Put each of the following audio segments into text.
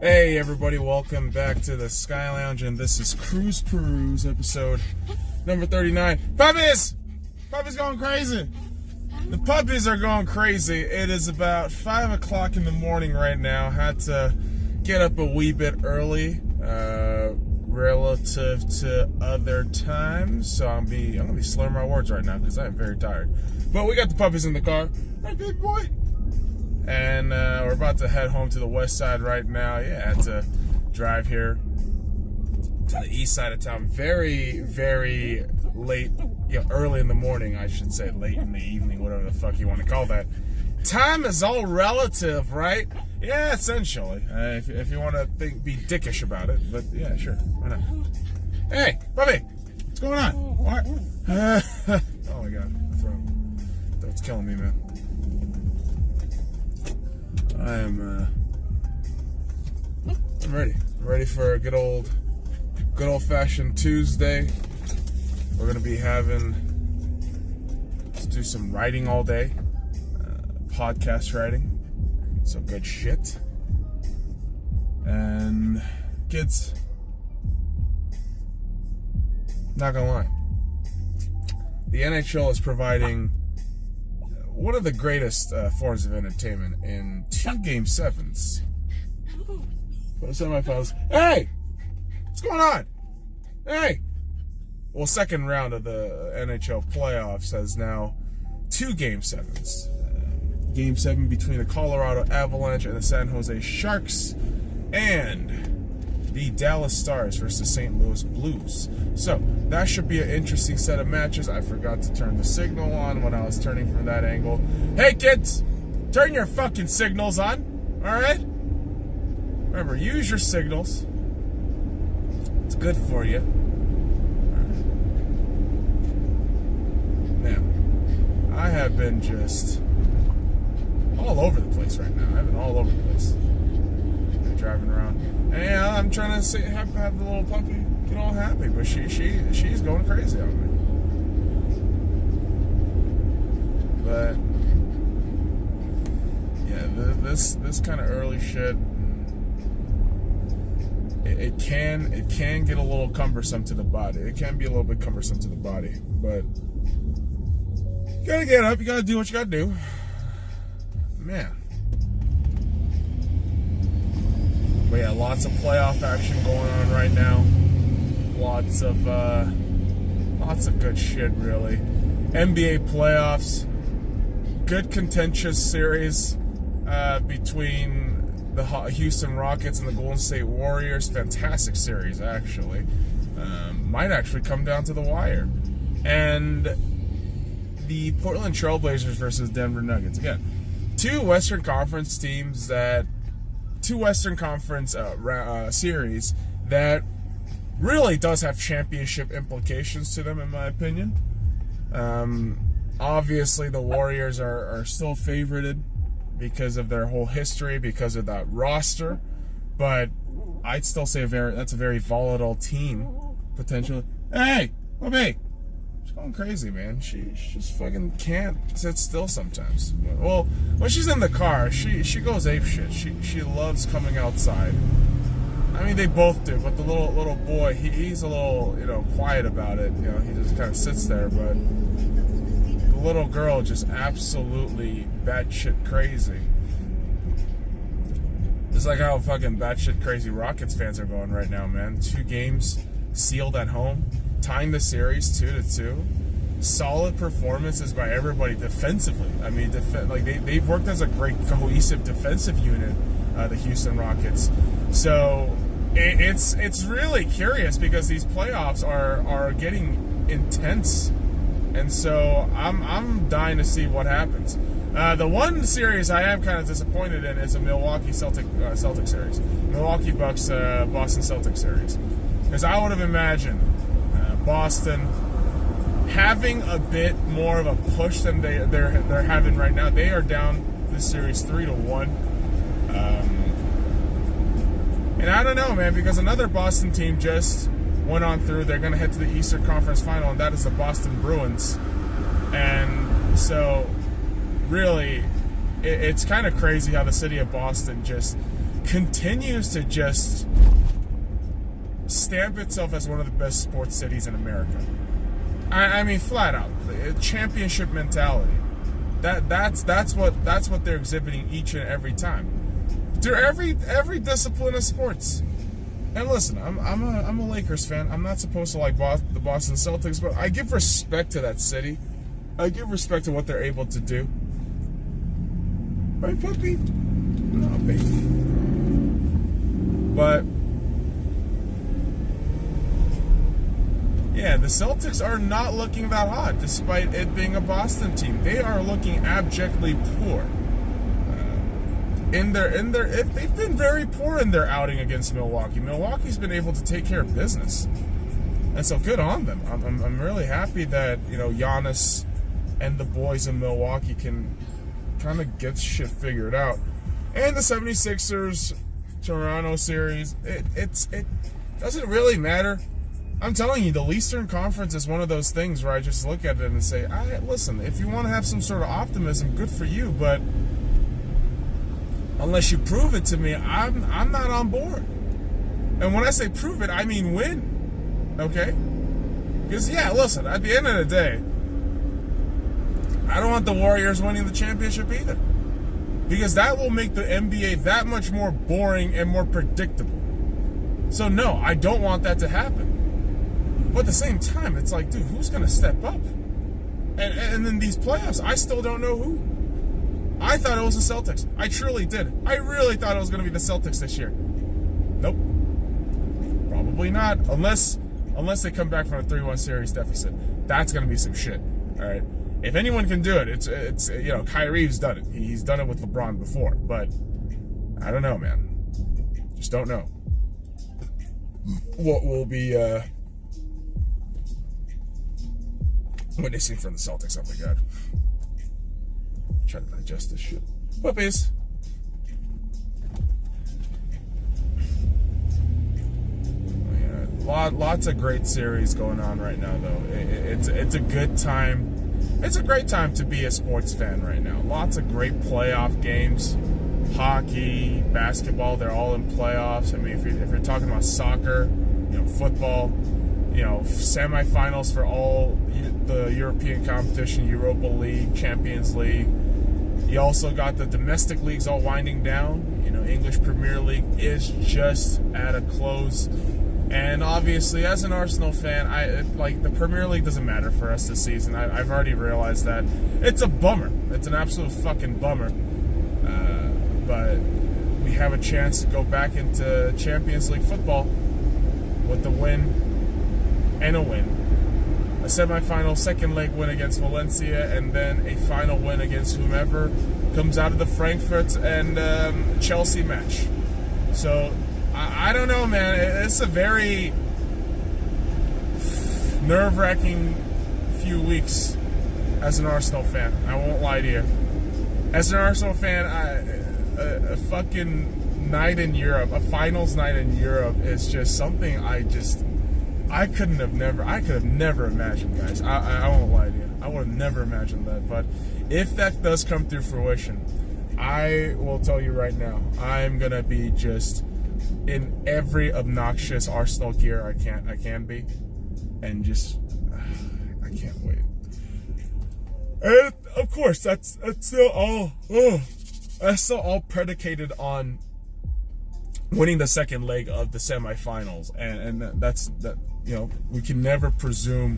Hey everybody, welcome back to the SkyLounge, and this is Peruse episode number 39. Puppies! Puppies going crazy! The puppies are going crazy. It is about 5 o'clock in the morning right now. Had to get up a wee bit early relative to other times, so I'm gonna be slurring my words right now because I'm very tired. But we got the puppies in the car. Right, big boy? And we're about to head home to the west side right now. Yeah, I had to drive here to the east side of town very, very late, early in the morning, I should say, late in the evening, whatever the fuck you want to call that. Time is all relative, right? Yeah, essentially, if you want to be dickish about it, but yeah, sure, why not? Hey, puppy, what's going on? What? Oh my god, my throat. Throat's killing me, man. I'm ready. I'm ready for a good old fashioned Tuesday. We're gonna be having to do some writing all day, podcast writing, some good shit. And kids, not gonna lie, the NHL is providing one of the greatest forms of entertainment in 2 Game 7s. For the semifinals. Hey! What's going on? Hey! Well, second round of the NHL playoffs has now 2 Game 7s. Game 7 between the Colorado Avalanche and the San Jose Sharks, and the Dallas Stars versus the St. Louis Blues. So, that should be an interesting set of matches. I forgot to turn the signal on when I was turning from that angle. Hey kids, turn your fucking signals on, alright? Remember, use your signals. It's good for you. Now, I have been just all over the place right now. I've been all over the place. Driving around. And yeah, I'm trying to have the little puppy get all happy, but she's going crazy on me. But yeah, this kind of early shit, it can get a little cumbersome to the body. It can be a little bit cumbersome to the body, but you gotta get up. You gotta do what you gotta do, man. But yeah, lots of playoff action going on right now. Lots of good shit, really. NBA playoffs. Good contentious series between the Houston Rockets and the Golden State Warriors. Fantastic series, actually. Might actually come down to the wire. And the Portland Trailblazers versus Denver Nuggets. Again, 2 Western Conference teams that... 2 Western Conference series that really does have championship implications to them, in my opinion. Obviously, the Warriors are still favorited because of their whole history, because of that roster, but I'd still say that's a very volatile team, potentially. Hey, Bobby! She's going crazy, man. She just fucking can't sit still sometimes. Well, when she's in the car, she goes apeshit. She loves coming outside. I mean, they both do, but the little boy, he's a little, quiet about it. He just kind of sits there, but the little girl just absolutely batshit crazy. Just like how fucking batshit crazy Rockets fans are going right now, man. 2 games sealed at home. Tying the series 2-2. Solid performances by everybody defensively. I mean, they've worked as a great cohesive defensive unit, the Houston Rockets. So it's really curious because these playoffs are getting intense, and so I'm dying to see what happens. The one series I am kind of disappointed in is a Milwaukee Celtic series, Milwaukee Bucks Boston Celtics series, because I would have imagined Boston having a bit more of a push than they're having right now. They are down this series 3-1, and I don't know, man, because another Boston team just went on through. They're going to head to the Eastern Conference Final, and that is the Boston Bruins. And so, really, it's kind of crazy how the city of Boston just continues to just stamp itself as one of the best sports cities in America. I mean, flat out, championship mentality. That's what they're exhibiting each and every time. Through every discipline of sports. And listen, I'm a Lakers fan. I'm not supposed to like the Boston Celtics, but I give respect to that city. I give respect to what they're able to do. Right, puppy? No, baby. But yeah, the Celtics are not looking that hot, despite it being a Boston team. They are looking abjectly poor. They've been very poor in their outing against Milwaukee. Milwaukee's been able to take care of business, and so good on them. I'm really happy that Giannis and the boys in Milwaukee can kind of get shit figured out. And the 76ers Toronto series, it doesn't really matter. I'm telling you, the Eastern Conference is one of those things where I just look at it and say, listen, if you want to have some sort of optimism, good for you, but unless you prove it to me, I'm not on board. And when I say prove it, I mean win. Okay? Because, listen, at the end of the day, I don't want the Warriors winning the championship either. Because that will make the NBA that much more boring and more predictable. So, no, I don't want that to happen. But at the same time, it's like, dude, who's going to step up? And in these playoffs, I still don't know who. I thought it was the Celtics. I truly did. I really thought it was going to be the Celtics this year. Nope. Probably not. Unless they come back from a 3-1 series deficit. That's going to be some shit. All right. If anyone can do it, it's Kyrie's done it. He's done it with LeBron before. But I don't know, man. Just don't know what will be witnessing from the Celtics. Oh my god. Try to digest this shit. Puppies. Lots of great series going on right now, though. It's a good time. It's a great time to be a sports fan right now. Lots of great playoff games. Hockey, basketball, they're all in playoffs. I mean, if you're talking about soccer, football, semifinals for all the European competition, Europa League, Champions League. You also got the domestic leagues all winding down. English Premier League is just at a close. And obviously, as an Arsenal fan, the Premier League doesn't matter for us this season. I've already realized that. It's a bummer. It's an absolute fucking bummer. But we have a chance to go back into Champions League football with a win and a win. A semifinal second leg win against Valencia, and then a final win against whomever comes out of the Frankfurt and Chelsea match. So, I don't know, man. It's a very nerve-wracking few weeks as an Arsenal fan. I won't lie to you. As an Arsenal fan, a fucking night in Europe, a finals night in Europe is just something I could have never imagined, guys. I won't lie to you. I would have never imagined that. But if that does come through fruition, I will tell you right now, I'm gonna be just in every obnoxious Arsenal gear I can be, and just I can't wait. And of course, that's still all predicated on winning the second leg of the semifinals, and that's we can never presume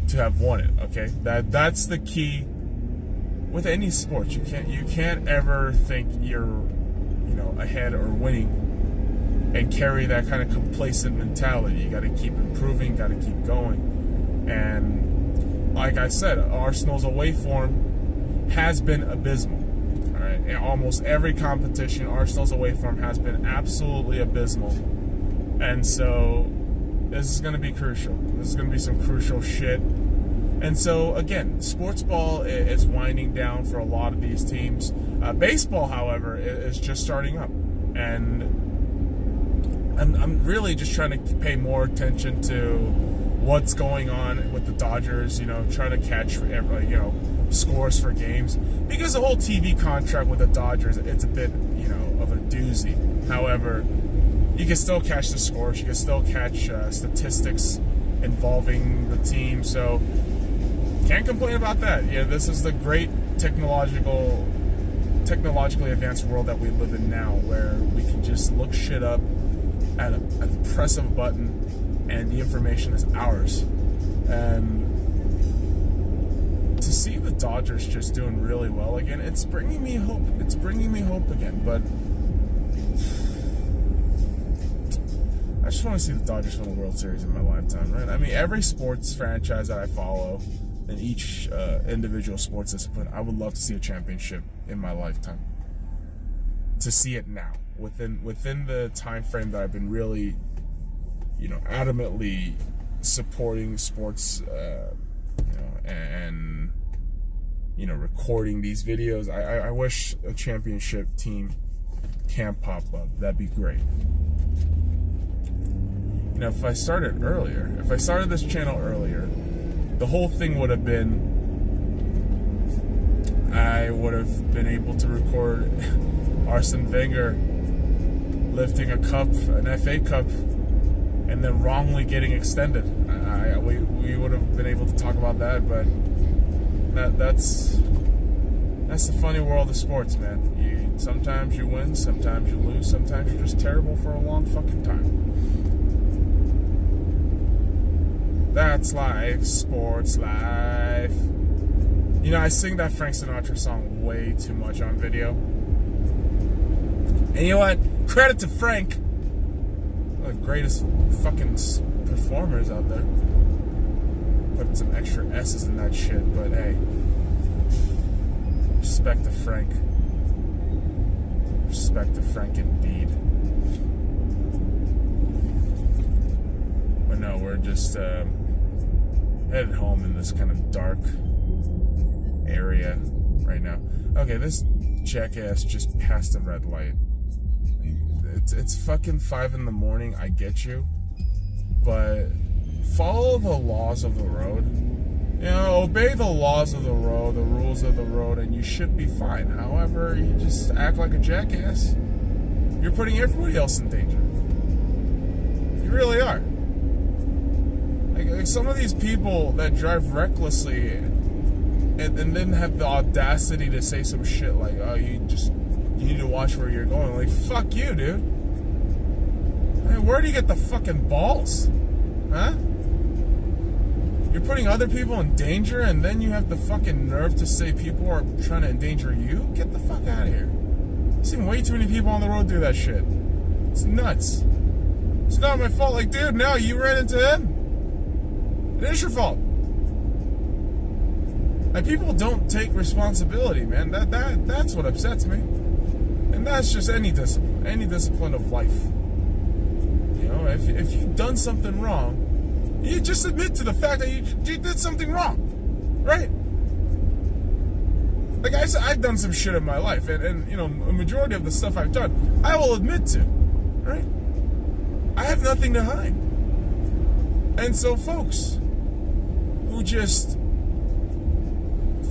to have won it. Okay, that's the key with any sport. You can't ever think you're ahead or winning and carry that kind of complacent mentality. You got to keep improving, got to keep going. And like I said, Arsenal's away form has been abysmal. All right, in almost every competition, Arsenal's away form has been absolutely abysmal. And so this is going to be crucial. This is going to be some crucial shit. And so, again, sports ball is winding down for a lot of these teams. Baseball, however, is just starting up. And I'm really just trying to pay more attention to what's going on with the Dodgers, trying to catch, scores for games. Because the whole TV contract with the Dodgers, it's a bit, of a doozy. However, you can still catch the scores. You can still catch statistics involving the team. So can't complain about that. Yeah, this is the great technologically advanced world that we live in now, where we can just look shit up at the press of a button, and the information is ours. And to see the Dodgers just doing really well again, it's bringing me hope. It's bringing me hope again. But I just want to see the Dodgers win the World Series in my lifetime, right? I mean, every sports franchise that I follow, in each individual sports discipline, I would love to see a championship in my lifetime. To see it now, within the time frame that I've been really, adamantly supporting sports, and recording these videos. I wish a championship team can pop up. That'd be great. If I started this channel earlier, the whole thing would have been, I would have been able to record Arsene Wenger lifting a cup, an FA Cup, and then wrongly getting extended. We would have been able to talk about that, but that's the funny world of sports, man. Sometimes you win, sometimes you lose, sometimes you're just terrible for a long fucking time. That's life, sports life. I sing that Frank Sinatra song way too much on video. And you know what? Credit to Frank. One of the greatest fucking performers out there. Put some extra S's in that shit, but hey. Respect to Frank. Respect to Frank indeed. But no, we're just headed home in this kind of dark area right now. Okay, this jackass just passed a red light. It's fucking 5 a.m, I get you. But follow the laws of the road. Obey the laws of the road, the rules of the road, and you should be fine. However, you just act like a jackass, you're putting everybody else in danger. You really are. Like some of these people that drive recklessly and then have the audacity to say some shit like, oh, you need to watch where you're going. Like, fuck you, dude. Hey, where do you get the fucking balls? Huh? You're putting other people in danger, and then you have the fucking nerve to say people are trying to endanger you? Get the fuck out of here. I've seen way too many people on the road do that shit. It's nuts. It's not my fault. Like, dude, no, you ran into him. It is your fault. Like, people don't take responsibility, man. That's what upsets me. And that's just any discipline of life. If you've done something wrong, you just admit to the fact that you did something wrong, right? Like I've done some shit in my life, and a majority of the stuff I've done, I will admit to, right? I have nothing to hide. And so folks who just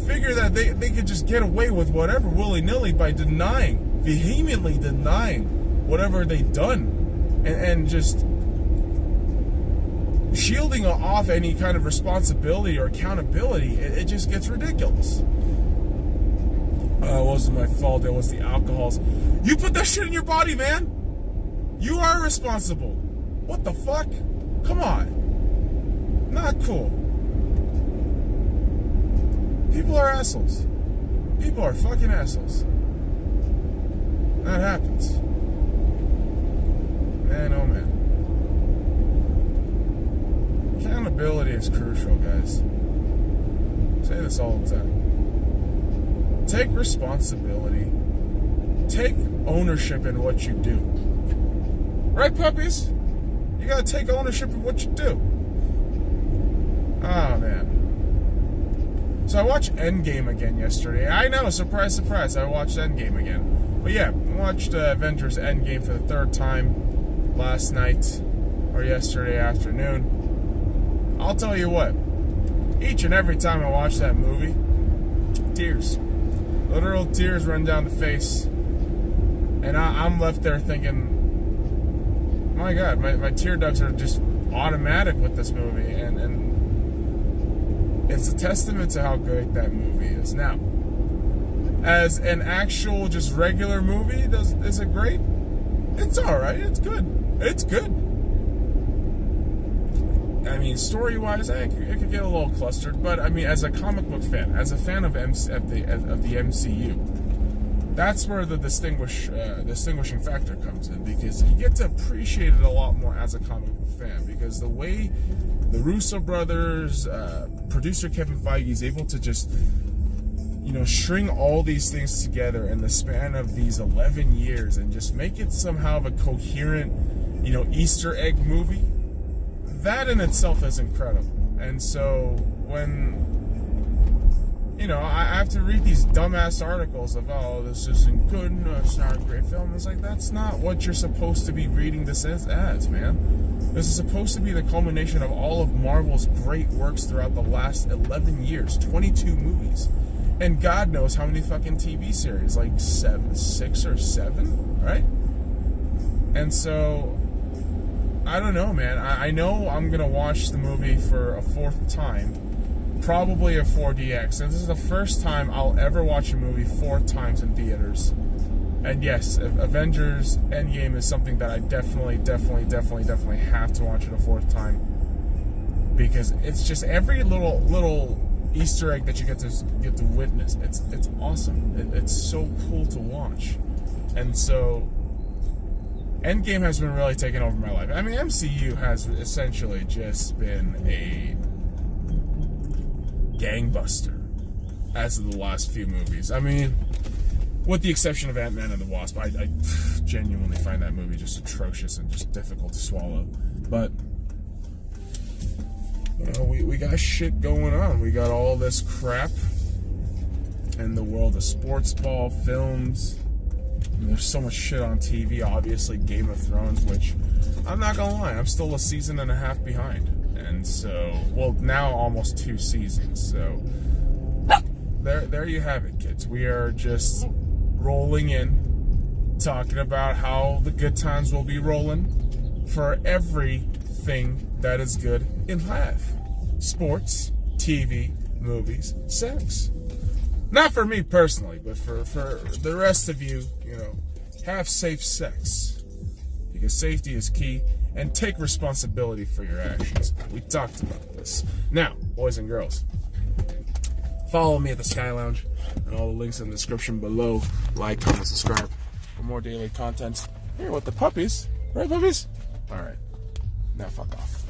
figure that they could just get away with whatever willy-nilly by vehemently denying whatever they've done, and just shielding off any kind of responsibility or accountability, it just gets ridiculous. It wasn't my fault, it was the alcohols. You put that shit in your body, man. You are responsible. What the fuck? Come on. Not cool. People are assholes. People are fucking assholes. That happens. Man, oh man. Accountability is crucial, guys. I say this all the time. Take responsibility. Take ownership in what you do. Right, puppies? You gotta take ownership of what you do. Oh, man. So I watched Endgame again yesterday. I know, surprise, surprise, I watched Endgame again. But yeah, I watched Avengers Endgame for the third time last night, or yesterday afternoon. I'll tell you what, each and every time I watch that movie, tears. Literal tears run down the face. And I'm left there thinking, my God, my tear ducts are just automatic with this movie, and it's a testament to how great that movie is. Now, as an actual just regular movie, is it great? It's alright, it's good. It's good. I mean, story-wise, it could get a little clustered, but I mean, as a comic book fan, as a fan of the MCU, that's where the distinguishing factor comes in, because you get to appreciate it a lot more as a comic book fan, because the way the Russo brothers, producer Kevin Feige is able to just, string all these things together in the span of these 11 years and just make it somehow of a coherent, Easter egg movie, that in itself is incredible. And so when, I have to read these dumbass articles of, oh, this isn't good, no, it's not a great film. It's like, that's not what you're supposed to be reading this as, man. This is supposed to be the culmination of all of Marvel's great works throughout the last 11 years, 22 movies. And God knows how many fucking TV series, like 6 or 7, right? And so, I don't know, man. I know I'm going to watch the movie for a 4th time, probably a 4DX. And this is the first time I'll ever watch a movie 4 times in theaters. And yes, Avengers Endgame is something that I definitely have to watch it a 4th time. Because it's just every little Easter egg that you get to witness. It's awesome. It's so cool to watch. And so Endgame has been really taking over my life. I mean, MCU has essentially just been a gangbuster as of the last few movies. I mean, with the exception of Ant-Man and the Wasp, I genuinely find that movie just atrocious and just difficult to swallow. But we got shit going on. We got all this crap in the world of sports ball, films. And there's so much shit on TV, obviously Game of Thrones, which I'm not gonna lie, I'm still a season and a half behind. And so, well, now almost 2 seasons. So there you have it, kids. We are just rolling in, talking about how the good times will be rolling for everything that is good in life. Sports, TV, movies, sex. Not for me personally, but for the rest of you, have safe sex. Because safety is key, and take responsibility for your actions. We talked about this. Now, boys and girls, follow me at the SkyLounge, and all the links in the description below. Like, comment, subscribe for more daily content. Here with the puppies. Right, puppies? Alright. Now fuck off.